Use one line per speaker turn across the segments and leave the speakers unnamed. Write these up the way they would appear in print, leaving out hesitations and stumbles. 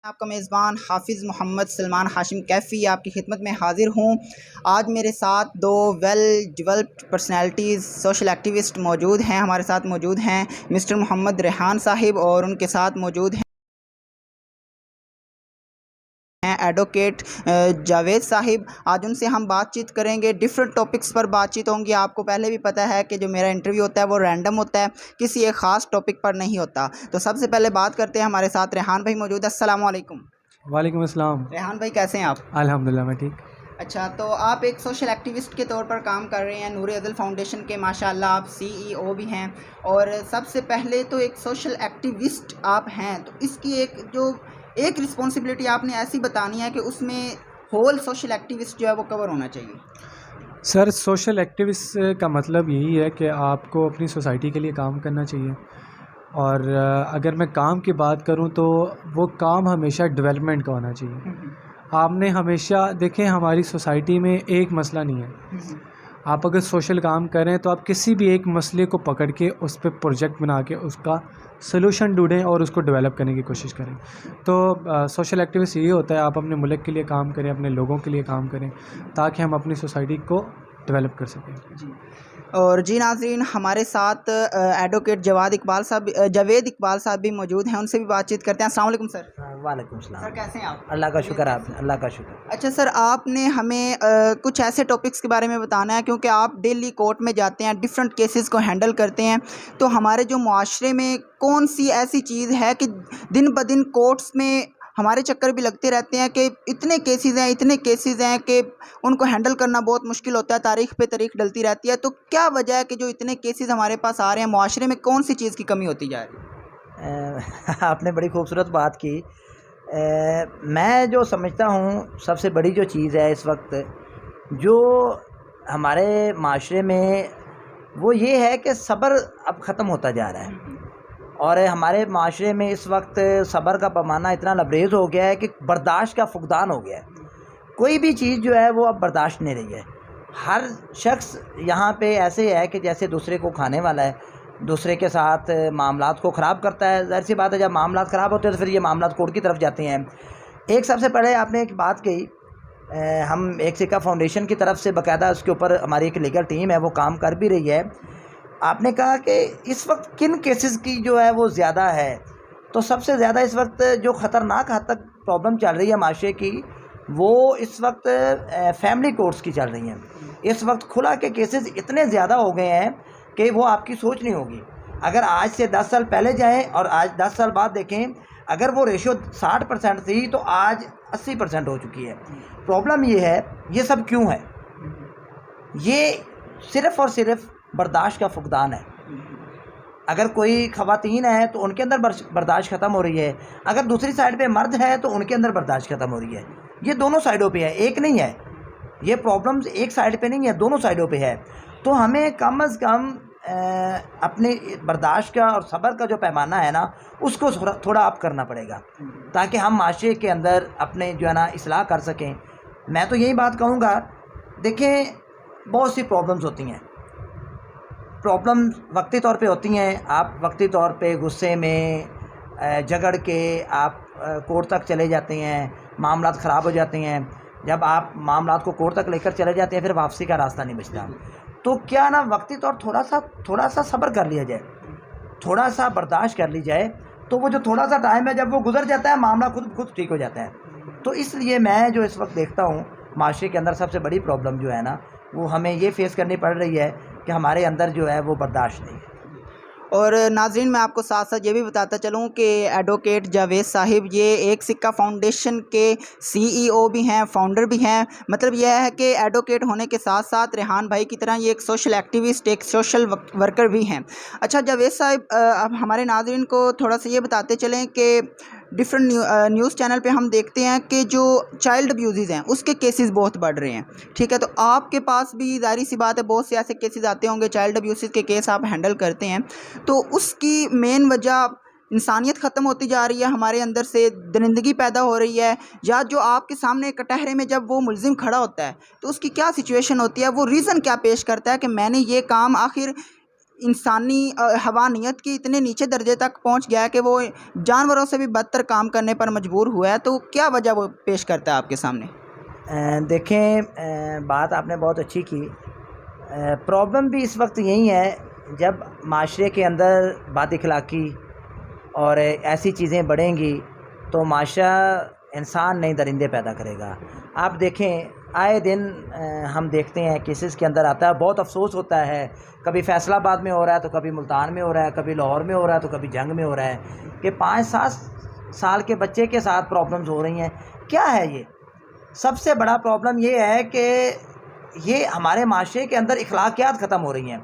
आपका मेज़बान हाफिज़ मोहम्मद सलमान हाशिम कैफ़ी आपकी खिदमत में हाज़िर हूँ। आज मेरे साथ दो well developed personalities social activist मौजूद हैं। हमारे साथ मौजूद हैं मिस्टर मोहम्मद रेहान साहिब और उनके साथ मौजूद हैं एडवोकेट जावेद साहिब। आज उनसे हम बातचीत करेंगे, डिफरेंट टॉपिक्स पर बातचीत होंगी। आपको पहले भी पता है कि जो मेरा इंटरव्यू होता है वो रैंडम होता है, किसी एक ख़ास टॉपिक पर नहीं होता। तो सबसे पहले बात करते हैं, हमारे साथ रेहान भाई मौजूद है। अस्सलाम वालेकुम।
वालेकुम अस्सलाम।
रेहान भाई कैसे हैं आप?
अल्हम्दुलिल्लाह मैं ठीक।
अच्छा, तो आप एक सोशल एक्टिविस्ट के तौर पर काम कर रहे हैं, नूर अज़ल फाउंडेशन के माशाल्लाह आप सीईओ भी हैं। और सबसे पहले तो एक सोशल एक्टिविस्ट आप हैं, तो इसकी एक रिस्पॉन्सिबिलिटी आपने ऐसी बतानी है कि उसमें होल सोशल एक्टिविस्ट जो है वो कवर होना चाहिए।
सर सोशल एक्टिविस्ट का मतलब यही है कि आपको अपनी सोसाइटी के लिए काम करना चाहिए। और अगर मैं काम की बात करूं तो वो काम हमेशा डेवलपमेंट का होना चाहिए। आपने हमेशा देखें, हमारी सोसाइटी में एक मसला नहीं है। आप अगर सोशल काम करें तो आप किसी भी एक मसले को पकड़ के उस पर प्रोजेक्ट बना के उसका सलूशन ढूंढें और उसको डेवलप करने की कोशिश करें। तो सोशल एक्टिविस्ट यही होता है, आप अपने मुल्क के लिए काम करें, अपने लोगों के लिए काम करें, ताकि हम अपनी सोसाइटी को डेवलप कर सकें।
जी। और जी नाज़रीन, हमारे साथ एडवोकेट जावेद इकबाल साहब भी मौजूद हैं, उनसे भी बातचीत करते हैं। अस्सलाम वालेकुम सर।
वालेकुम सलाम।
सर कैसे हैं आप?
अल्लाह का शुक्र, आप अल्लाह का शुक्र।
अच्छा सर, आपने हमें कुछ ऐसे टॉपिक्स के बारे में बताना है, क्योंकि आप डेली कोर्ट में जाते हैं, डिफरेंट केसेस को हैंडल करते हैं। तो हमारे जो मुआशरे में कौन सी ऐसी चीज़ है कि दिन ब दिन कोर्ट्स में हमारे चक्कर भी लगते रहते हैं कि इतने केसेस हैं कि उनको हैंडल करना बहुत मुश्किल होता है, तारीख पे तारीख डलती रहती है। तो क्या वजह है कि जो इतने केसेस हमारे पास आ रहे हैं, मुआशरे में कौन सी चीज़ की कमी होती जा रही है?
आपने बड़ी खूबसूरत बात की। मैं जो समझता हूँ सबसे बड़ी जो चीज़ है इस वक्त जो हमारे माशरे में, वो ये है कि सब्र अब ख़त्म होता जा रहा है। और हमारे माशरे में इस वक्त सब्र का पैमाना इतना लबरेज़ हो गया है कि बर्दाश्त का फुकदान हो गया है। कोई भी चीज़ जो है वो अब बर्दाश्त नहीं रही है। हर शख्स यहाँ पे ऐसे है कि जैसे दूसरे को खाने वाला है, दूसरे के साथ मामलात को ख़राब करता है। ज़ाहिर सी बात है, जब मामलात ख़राब होते हैं तो फिर ये मामलात कोर्ट की तरफ जाते हैं। एक सबसे पहले आपने एक बात कही, हम एक सिक्का फाउंडेशन की तरफ से बाकायदा उसके ऊपर हमारी एक लीगल टीम है, वो काम कर भी रही है। आपने कहा कि इस वक्त किन केसेस की जो है वो ज़्यादा है, तो सबसे ज़्यादा इस वक्त जो ख़तरनाक हद तक प्रॉब्लम चल रही है माशरे की, वो इस वक्त फैमिली कोर्ट्स की चल रही हैं। इस वक्त खुला के केसेस इतने ज़्यादा हो गए हैं कि वो आपकी सोच नहीं होगी। अगर आज से 10 साल पहले जाएं और आज 10 साल बाद देखें, अगर वो रेशो 60% थी तो आज 80% हो चुकी है। प्रॉब्लम ये है, ये सब क्यों है? ये सिर्फ़ और सिर्फ बर्दाश्त का फुकदान है। अगर कोई ख़वातीन है तो उनके अंदर बर्दाश्त ख़त्म हो रही है, अगर दूसरी साइड पे मर्द है तो उनके अंदर बर्दाश्त ख़त्म हो रही है। ये दोनों साइडों पे है, एक नहीं है। ये प्रॉब्लम्स एक साइड पे नहीं है, दोनों साइडों पे है। तो हमें कम अज़ कम अपने बर्दाश्त का और सब्र का जो पैमाना है ना, उसको थोड़ा अप करना पड़ेगा, ताकि हम माशरे के अंदर अपने जो है ना इस्लाह कर सकें। मैं तो यही बात कहूँगा, देखें बहुत सी प्रॉब्लम्स होती हैं। प्रॉब्लम वक्ती तौर पे होती हैं। आप वक्ती तौर पे गुस्से में झगड़ के आप कोर्ट तक चले जाते हैं, मामलात ख़राब हो जाते हैं। जब आप मामलात को कोर्ट तक लेकर चले जाते हैं, फिर वापसी का रास्ता नहीं बचता। तो क्या ना वक्ती तौर थोड़ा सा सब्र कर लिया जाए, थोड़ा सा बर्दाश्त कर ली जाए, तो वो जो थोड़ा सा टाइम है जब वो गुजर जाता है, मामला खुद ठीक हो जाता है। तो इसलिए मैं जो इस वक्त देखता हूँ माशरे के अंदर सबसे बड़ी प्रॉब्लम जो है ना, वो हमें ये फेस करनी पड़ रही है कि हमारे अंदर जो है वो बर्दाश्त नहीं है।
और नाज़रीन, मैं आपको साथ साथ ये भी बताता चलूँ कि एडवोकेट जावेद साहिब ये एक सिक्का फाउंडेशन के सीईओ भी हैं, फाउंडर भी हैं। मतलब यह है कि एडवोकेट होने के साथ साथ रेहान भाई की तरह ये एक सोशल एक्टिविस्ट, एक सोशल वर्कर भी हैं। अच्छा जावेद साहिब, अब हमारे नाज़रीन को थोड़ा सा ये बताते चलें कि डिफरेंट न्यूज़ चैनल पे हम देखते हैं कि जो चाइल्ड अब्यूज़ हैं उसके केसेस बहुत बढ़ रहे हैं। ठीक है, तो आपके पास भी ज़ाहिर सी बात है बहुत से ऐसे केसेस आते होंगे, चाइल्ड अब्यूज़ के केस आप हैंडल करते हैं। तो उसकी मेन वजह इंसानियत ख़त्म होती जा रही है, हमारे अंदर से दरिंदगी पैदा हो रही है, या जो आपके सामने कटहरे में जब वो मुलजिम खड़ा होता है तो उसकी क्या सिचुएशन होती है, वो रीज़न क्या पेश करता है कि मैंने ये काम आखिर इंसानी हवानियत की इतने नीचे दर्जे तक पहुंच गया है कि वो जानवरों से भी बदतर काम करने पर मजबूर हुआ है, तो क्या वजह वो पेश करता है आपके सामने?
देखें, बात आपने बहुत अच्छी की। प्रॉब्लम भी इस वक्त यही है, जब माशरे के अंदर बदअखलाकी और ऐसी चीज़ें बढ़ेंगी तो माशरा इंसान नहीं दरिंदे पैदा करेगा। आप देखें, आए दिन हम देखते हैं केसेस के अंदर आता है, बहुत अफसोस होता है, कभी फैसलाबाद में हो रहा है तो कभी मुल्तान में हो रहा है, कभी लाहौर में हो रहा है तो कभी जंग में हो रहा है कि 5-7 साल के बच्चे के साथ प्रॉब्लम्स हो रही हैं। क्या है ये? सबसे बड़ा प्रॉब्लम ये है कि ये हमारे माशरे के अंदर अखलाकियात ख़त्म हो रही हैं,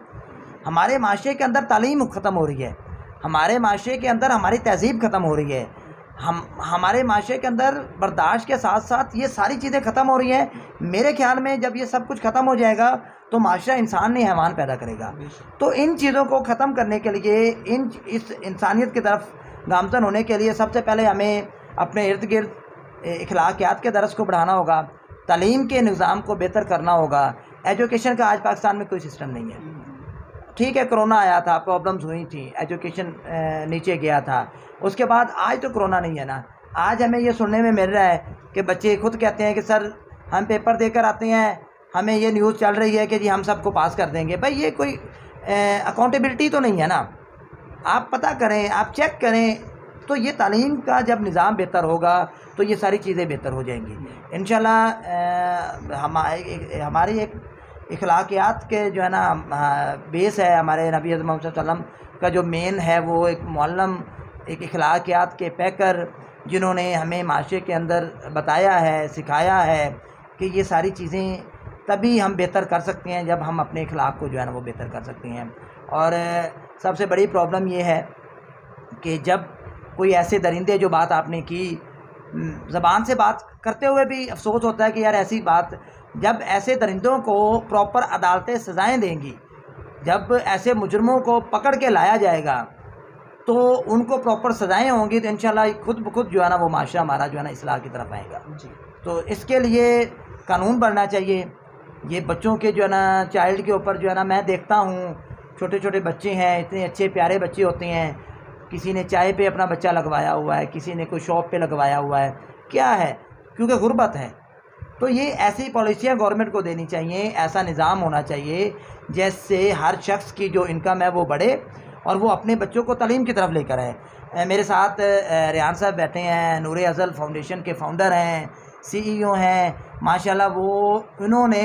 हमारे माशरे के अंदर तालीम ख़त्म हो रही है, हमारे माशरे के अंदर हमारी तहज़ीब ख़त्म हो रही है, हमारे माशरे के अंदर बर्दाश्त के साथ साथ ये सारी चीज़ें ख़त्म हो रही हैं। मेरे ख़्याल में जब ये सब कुछ ख़त्म हो जाएगा तो माशरा इंसान नहीं हैवान पैदा करेगा। तो इन चीज़ों को ख़त्म करने के लिए, इस इंसानियत की तरफ गामज़न होने के लिए सबसे पहले हमें अपने इर्द गिर्द अखलाकियात के दरस को बढ़ाना होगा, तालीम के निज़ाम को बेहतर करना होगा। एजुकेशन का आज पाकिस्तान में कोई सिस्टम नहीं है। ठीक है, कोरोना आया था, प्रॉब्लम्स हुई थी, एजुकेशन नीचे गया था, उसके बाद आज तो कोरोना नहीं है ना। आज हमें ये सुनने में मिल रहा है कि बच्चे खुद कहते हैं कि सर हम पेपर देकर आते हैं, हमें ये न्यूज़ चल रही है कि जी हम सबको पास कर देंगे। भाई ये कोई अकाउंटेबिलिटी तो नहीं है ना। आप पता करें, आप चेक करें, तो ये तालीम का जब निज़ाम बेहतर होगा तो ये सारी चीज़ें बेहतर हो जाएंगी इंशाल्लाह। हमारी एक अखलाकियात के जो है ना बेस है, हमारे नबी मोहम्मद सल्लल्लाहु अलैहि वसल्लम का जो मेन है वो एक मुअल्लम, एक अखलाकियात के पैकर, जिन्होंने हमें माशरे के अंदर बताया है, सिखाया है कि ये सारी चीज़ें तभी हम बेहतर कर सकते हैं जब हम अपने अखलाक को जो है ना वो बेहतर कर सकते हैं। और सबसे बड़ी प्रॉब्लम ये है कि जब कोई ऐसे दरिंदे, जो बात आपने की, ज़बान से बात करते हुए भी अफसोस होता है कि यार ऐसी बात, जब ऐसे दरिंदों को प्रॉपर अदालतें सज़ाएं देंगी, जब ऐसे मुजरमों को पकड़ के लाया जाएगा तो उनको प्रॉपर सज़ाएं होंगी तो इंशाल्लाह खुद ब खुद जो है ना वो माशरा हमारा जो है ना इस्लाह की तरफ आएगा जी। तो इसके लिए कानून बनना चाहिए। ये बच्चों के जो है ना चाइल्ड के ऊपर जो है ना, मैं देखता हूँ छोटे छोटे बच्चे हैं, इतने अच्छे प्यारे बच्चे होते हैं, किसी ने चाय पे अपना बच्चा लगवाया हुआ है, किसी ने कोई शॉप पे लगवाया हुआ है। क्या है? क्योंकि गुर्बत है। तो ये ऐसी पॉलिसियाँ गवर्नमेंट को देनी चाहिए, ऐसा निज़ाम होना चाहिए जैसे हर शख्स की जो इनकम है वो बढ़े और वो अपने बच्चों को तालीम की तरफ लेकर आए। मेरे साथ रेहान साहब बैठे हैं, नूर अज़ल फाउंडेशन के फाउंडर हैं, CEO हैं माशाल्लाह। वो उन्होंने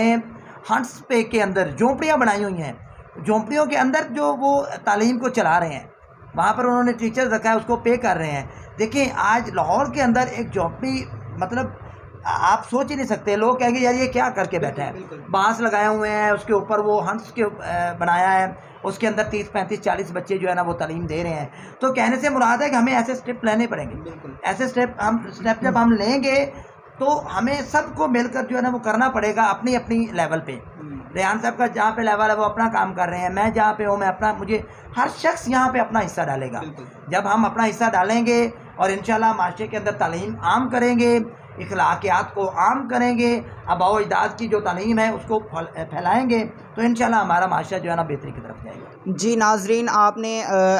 हंट्स पे के अंदर झोंपड़ियाँ बनाई हुई हैं, झोंपड़ियों के अंदर जो वो तालीम को चला रहे हैं, वहाँ पर उन्होंने टीचर रखा है, उसको पे कर रहे हैं। देखिए आज लाहौर के अंदर एक झोंपड़ी, मतलब आप सोच ही नहीं सकते, लोग कहेंगे यार ये क्या करके बैठा है। बांस लगाए हुए हैं, उसके ऊपर वो हंस के बनाया है, उसके अंदर 30, 35, 40 बच्चे जो है ना वो तालीम दे रहे हैं। तो कहने से मुराद है कि हमें ऐसे स्टेप लेने पड़ेंगे। ऐसे स्टेप जब हम लेंगे तो हमें सबको मिलकर जो है ना वो करना पड़ेगा अपनी अपनी लेवल पे। रेहान साहब का जहाँ पे लेवल है वो अपना काम कर रहे हैं, मैं जहाँ पे हूँ मैं अपना, मुझे हर शख्स यहाँ पे अपना हिस्सा डालेगा। जब हम अपना हिस्सा डालेंगे और इंशाल्लाह माशरे के अंदर तालीम आम करेंगे, इखलाकियात को आम करेंगे, आबाओ अजदाद की जो तालीम है उसको फैलाएंगे तो इंशाल्लाह हमारा माशरा जो है ना बेहतरी की तरफ जाएगा।
जी नाजरीन, आपने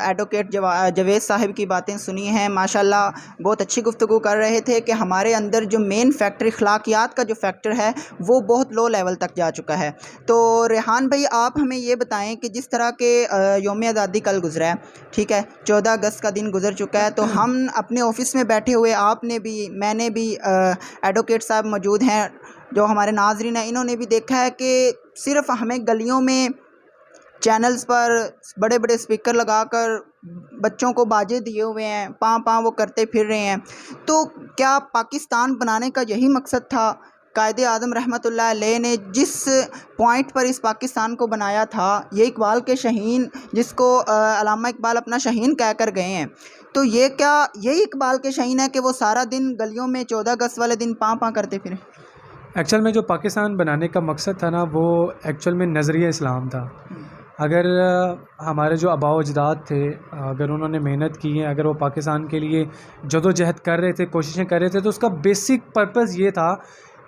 एडवोकेट जवेद साहिब की बातें सुनी हैं। माशाल्लाह बहुत अच्छी गुफ्तगू कर रहे थे कि हमारे अंदर जो मेन फैक्टर अखलाकियात का जो फैक्टर है वो बहुत लो लेवल तक जा चुका है। तो रेहान भाई, आप हमें ये बताएं कि जिस तरह के यौम आज़ादी कल गुजरा है, ठीक है, 14 अगस्त का दिन गुजर चुका है, तो हम अपने ऑफिस में बैठे हुए, आपने भी, मैंने भी, एडवोकेट साहब मौजूद हैं, जो हमारे नाजरीन हैं, इन्होंने भी देखा है कि सिर्फ़ हमें गलियों में चैनल्स पर बड़े बड़े स्पीकर लगाकर बच्चों को बाजे दिए हुए हैं, पाँ वो करते फिर रहे हैं। तो क्या पाकिस्तान बनाने का यही मकसद था? कायदे आज़म रहमतुल्लाह अलैह ने जिस पॉइंट पर इस पाकिस्तान को बनाया था, ये इकबाल के शहीन, जिसको अल्लामा इकबाल अपना शहीन कह कर गए हैं, तो ये क्या यही इकबाल के शहीन है कि वो सारा दिन गलियों में 14 अगस्त वाले दिन पाँ करते फिरें?
एक्चुअल में जो पाकिस्तान बनाने का मकसद था ना, वो एक्चुअल में नज़रिया इस्लाम था। अगर हमारे जो आबाओ अजदाद थे, अगर उन्होंने मेहनत की है, अगर वो पाकिस्तान के लिए जदोजहद कर रहे थे, कोशिशें कर रहे थे, तो उसका बेसिक पर्पज़ ये था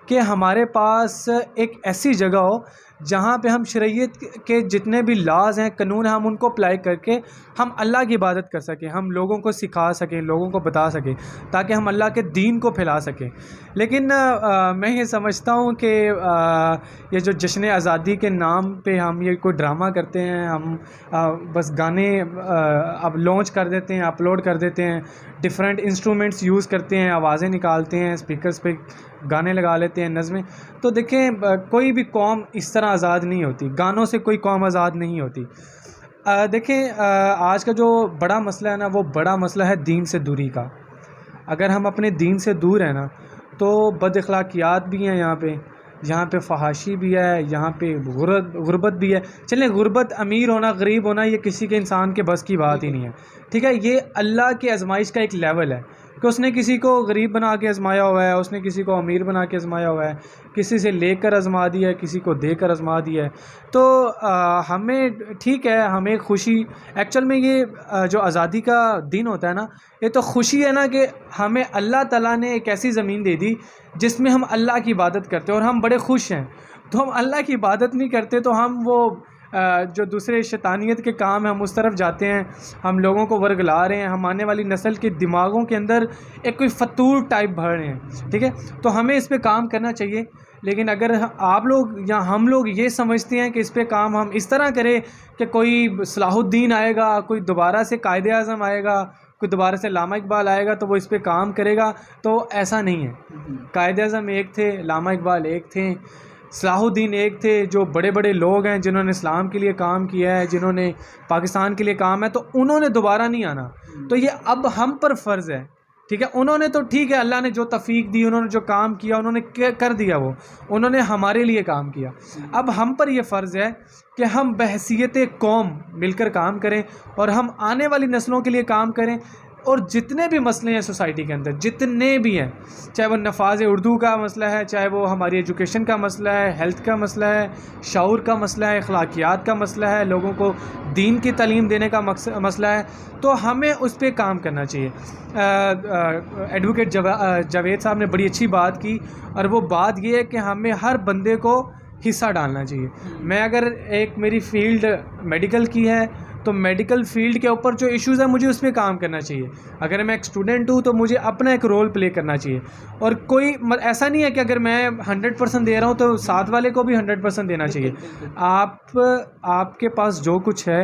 कि हमारे पास एक ऐसी जगह हो जहाँ पे हम शरीयत के जितने भी लाज हैं, कानून हैं, हम उनको अप्लाई करके हम अल्लाह की इबादत कर सकें, हम लोगों को सिखा सकें, लोगों को बता सकें, ताकि हम अल्लाह के दीन को फैला सकें। लेकिन मैं ये समझता हूँ कि ये जो जश्न आज़ादी के नाम पे हम ये कोई ड्रामा करते हैं, हम बस गाने अब लॉन्च कर देते हैं, अपलोड कर देते हैं, डिफरेंट इंस्ट्रूमेंट्स यूज़ करते हैं, आवाज़ें निकालते हैं, स्पीकर्स पे गाने लगा लेते हैं, नज़में। तो देखें, कोई भी कौम इस तरह आज़ाद नहीं होती, गानों से कोई कौम आज़ाद नहीं होती। देखें, आज का जो बड़ा मसला है ना, वो बड़ा मसला है दीन से दूरी का। अगर हम अपने दीन से दूर हैं ना, तो बद अखलाकियात भी हैं यहाँ पे फहाशी भी है, यहाँ पे गुर्बत भी है। चलें, गुर्बत, अमीर होना, गरीब होना, ये किसी के इंसान के बस की बात ही नहीं है, ठीक है। ये अल्लाह की आजमाइश का एक लेवल है कि उसने किसी को गरीब बना के आजमाया हुआ है, उसने किसी को अमीर बना के आजमाया हुआ है, किसी से लेकर आजमा दिया है, किसी को देकर आजमा दिया है। तो हमें, ठीक है, हमें खुशी, एक्चुअल में ये जो आज़ादी का दिन होता है ना, ये तो खुशी है ना कि हमें अल्लाह ताला ने एक ऐसी ज़मीन दे दी जिसमें हम अल्लाह की इबादत करते हैं और हम बड़े खुश हैं। तो हम अल्लाह की इबादत नहीं करते, तो हम वो जो दूसरे शैतानियत के काम हैं, हम उस तरफ जाते हैं, हम लोगों को वर्गला रहे हैं, हम आने वाली नस्ल के दिमागों के अंदर एक कोई फतूर टाइप भर रहे हैं, ठीक है। तो हमें इस पे काम करना चाहिए। लेकिन अगर आप लोग या हम लोग ये समझते हैं कि इस पे काम हम इस तरह करें कि कोई सलाहुद्दीन आएगा, कोई दोबारा से कायदे आज़म आएगा, कोई दोबारा से लामा इकबाल आएगा तो वो इस पे काम करेगा, तो ऐसा नहीं है। कायदे आज़म एक थे, लामा इकबाल एक थे, सलाहुद्दीन एक थे, जो बड़े बड़े लोग हैं जिन्होंने इस्लाम के लिए काम किया है, जिन्होंने पाकिस्तान के लिए काम है, तो उन्होंने दोबारा नहीं आना। तो ये अब हम पर फ़र्ज़ है, ठीक है। उन्होंने तो ठीक है, अल्लाह ने जो तौफीक दी, उन्होंने जो काम किया, उन्होंने कर दिया, वो उन्होंने हमारे लिए काम किया। अब हम पर यह फ़र्ज़ है कि हम बहसीयत कौम मिलकर काम करें और हम आने वाली नस्लों के लिए काम करें। और जितने भी मसले हैं सोसाइटी के अंदर, जितने भी हैं, चाहे वो नफाज उर्दू का मसला है, चाहे वो हमारी एजुकेशन का मसला है, हेल्थ का मसला है, शऊर का मसला है, अखलाकियात का मसला है, लोगों को दीन की तालीम देने का मसला है, तो हमें उस पर काम करना चाहिए। एडवोकेट जावेद साहब ने बड़ी अच्छी बात की, और वो बात ये है कि हमें हर बंदे को हिस्सा डालना चाहिए। मैं अगर मेरी फ़ील्ड मेडिकल की है, तो मेडिकल फील्ड के ऊपर जो इश्यूज़ हैं मुझे उस पर काम करना चाहिए। अगर मैं एक स्टूडेंट हूँ तो मुझे अपना एक रोल प्ले करना चाहिए। और कोई ऐसा नहीं है कि अगर मैं 100% दे रहा हूँ तो साथ वाले को भी 100% देना चाहिए। आपके पास जो कुछ है,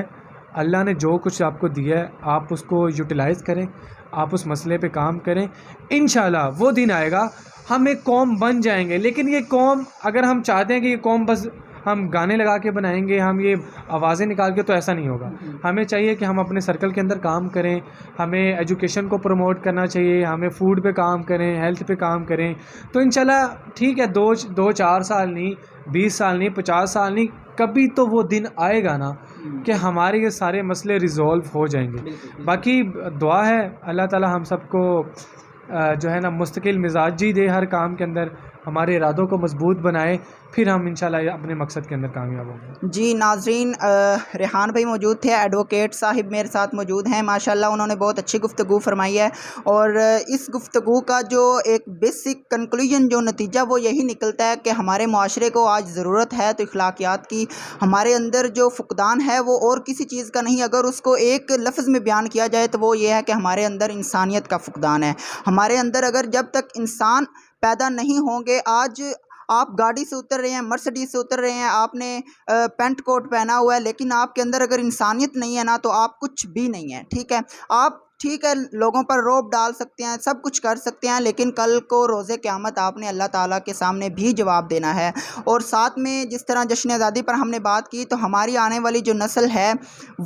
अल्लाह ने जो कुछ आपको दिया है, आप उसको यूटिलाइज़ करें, आप उस मसले पे काम करें। इंशाल्लाह वो दिन आएगा, हम एक कौम बन जाएंगे। लेकिन ये कौम, अगर हम चाहते हैं कि ये कौम बस हम गाने लगा के बनाएंगे, हम ये आवाज़ें निकाल के, तो ऐसा नहीं होगा। हमें चाहिए कि हम अपने सर्कल के अंदर काम करें, हमें एजुकेशन को प्रमोट करना चाहिए, हमें फूड पे काम करें, हेल्थ पे काम करें। तो इंशाल्लाह ठीक है, 2-4 साल नहीं, 20 साल नहीं, 50 साल नहीं, कभी तो वो दिन आएगा ना कि हमारे ये सारे मसले रिज़ॉल्व हो जाएंगे। बाकी दुआ है अल्लाह ताला हम सबको जो है ना मुस्तकिल मिजाजी दे, हर काम के अंदर हमारे इरादों को मजबूत बनाए, फिर हम इंशाल्लाह अपने मकसद के अंदर कामयाब होंगे।
जी नाज़रीन, रेहान भाई मौजूद थे, एडवोकेट साहिब मेरे साथ मौजूद हैं। माशाल्लाह उन्होंने बहुत अच्छी गुफ्तगू फरमाई है, और इस गुफ्तगू का जो एक बेसिक कंक्लूजन, जो नतीजा, वो यही निकलता है कि हमारे माशरे को आज ज़रूरत है तो अखलाकियात की। हमारे अंदर जो फुकदान है वो और किसी चीज़ का नहीं, अगर उसको एक लफ्ज़ में बयान किया जाए तो वो ये है कि हमारे अंदर इंसानियत का फुकदान है। हमारे अंदर अगर जब तक इंसान पैदा नहीं होंगे, आज आप गाड़ी से उतर रहे हैं, मर्सिडीज़ से उतर रहे हैं, आपने पैंट कोट पहना हुआ है, लेकिन आपके अंदर अगर इंसानियत नहीं है ना, तो आप कुछ भी नहीं है, ठीक है। आप ठीक है, लोगों पर रौब डाल सकते हैं, सब कुछ कर सकते हैं, लेकिन कल को रोज़े क़यामत आपने अल्लाह ताला के सामने भी जवाब देना है। और साथ में जिस तरह जश्न आज़ादी पर हमने बात की, तो हमारी आने वाली जो नस्ल है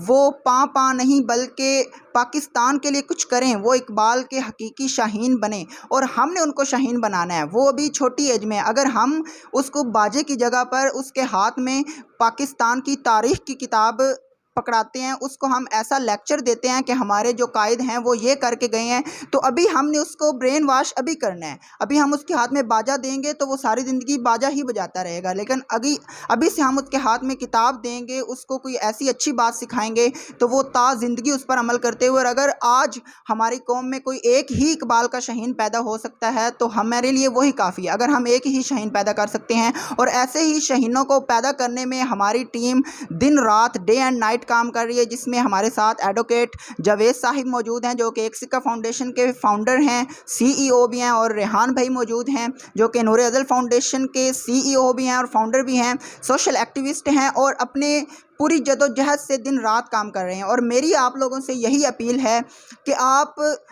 वो पाँ नहीं बल्कि पाकिस्तान के लिए कुछ करें, वो इकबाल के हकीकी शाहीन बने, और हमने उनको शाहीन बनाना है। वो अभी छोटी एज में, अगर हम उसको बाजे की जगह पर उसके हाथ में पाकिस्तान की तारीख़ की किताब पकड़ाते हैं, उसको हम ऐसा लेक्चर देते हैं कि हमारे जो कायद हैं वो ये करके गए हैं, तो अभी हमने उसको ब्रेन वाश अभी करना है। अभी हम उसके हाथ में बाजा देंगे तो वो सारी ज़िंदगी बाजा ही बजाता रहेगा, लेकिन अभी से हम उसके हाथ में किताब देंगे, उसको कोई ऐसी अच्छी बात सिखाएंगे तो वो ता ज़िंदगी उस पर अमल करते हुए, और अगर आज हमारी कौम में कोई एक ही इकबाल का शहीन पैदा हो सकता है तो हमारे लिए वही काफ़ी है। अगर हम एक ही शहीन पैदा कर सकते हैं, और ऐसे ही शहीनों को पैदा करने में हमारी टीम दिन रात डे एंड नाइट काम कर रही है, जिसमें हमारे साथ एडवोकेट जावेद साहिब मौजूद हैं जो कि एक सिक्का फाउंडेशन के फाउंडर हैं, CEO भी हैं, और रेहान भाई मौजूद हैं जो कि नूर अज़ल फाउंडेशन के CEO भी हैं और फाउंडर भी हैं, सोशल एक्टिविस्ट हैं और अपने पूरी जदोजहद से दिन रात काम कर रहे हैं। और मेरी आप लोगों से यही अपील है कि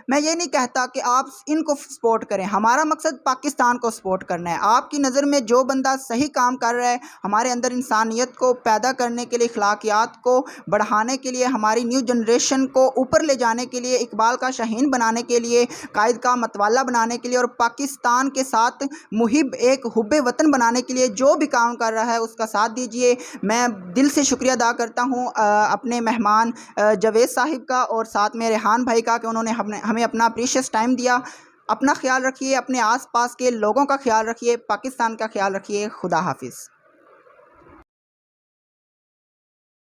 मैं ये नहीं कहता कि आप इनको सपोर्ट करें, हमारा मकसद पाकिस्तान को सपोर्ट करना है। आपकी नज़र में जो बंदा सही काम कर रहा है, हमारे अंदर इंसानियत को पैदा करने के लिए, अखलाकियात को बढ़ाने के लिए, हमारी न्यू जनरेशन को ऊपर ले जाने के लिए, इकबाल का शाहीन बनाने के लिए, कायद का मतवाला बनाने के लिए, और पाकिस्तान के साथ मुहिब एक हुब्बे वतन बनाने के लिए जो भी काम कर रहा है उसका साथ दीजिए। मैं दिल से शुक्रिया अदा करता हूँ अपने मेहमान जावेद साहिब का और साथ में रेहान भाई का कि उन्होंने हमें अपना प्रीशियस टाइम दिया। अपना ख्याल रखिए, अपने आसपास के लोगों का ख्याल रखिए, पाकिस्तान का ख्याल रखिए। खुदा हाफिज़।